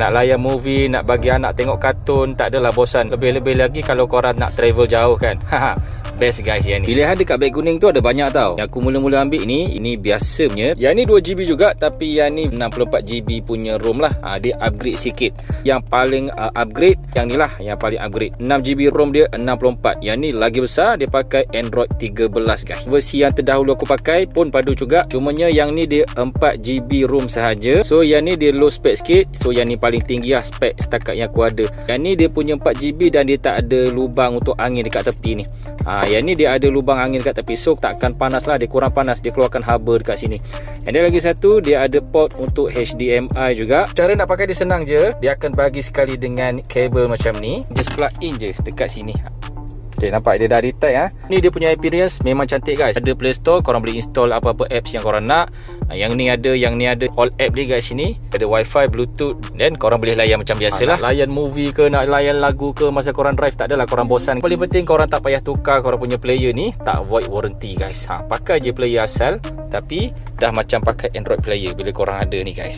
Nak layan movie, nak bagi anak tengok kartun, tak adalah bosan. Lebih-lebih lagi kalau korang nak travel jauh kan. Best guys yang ni. Pilihan dekat beg kuning tu ada banyak tau. Yang aku mula-mula ambil ni, ini biasa punya. Yang ni 2GB juga, tapi yang ni 64GB punya ROM lah. Dia upgrade sikit. Yang paling upgrade, yang ni lah yang paling upgrade. 6GB ROM dia 64. Yang ni lagi besar, dia pakai Android 13 guys. Versi yang terdahulu aku pakai pun padu juga. Cumanya yang ni dia 4GB ROM sahaja. So yang ni dia low spec sikit. So yang ni paling tinggi lah spek setakat yang aku ada. Yang ni dia punya 4GB dan dia tak ada lubang untuk angin dekat tepi ni. Yang ni dia ada lubang angin dekat tepi, so takkan panas lah, dia kurang panas, dia keluarkan haba dekat sini. And then lagi satu, dia ada port untuk HDMI juga. Cara nak pakai dia senang je. Dia akan bagi sekali dengan kabel macam ni. Just plug in je dekat sini. Okay, nampak dia dah retight Ni dia punya appearance memang cantik guys. Ada Play Store, korang boleh install apa-apa apps yang korang nak. Yang ni ada all app dia kat sini. Ada wifi, bluetooth, dan korang boleh layan macam biasalah. Layan movie ke, nak layan lagu ke, masa korang drive tak adalah korang bosan. Paling penting korang tak payah tukar korang punya player ni, tak void warranty guys. Pakai je player asal, tapi dah macam pakai Android player bila korang ada ni guys.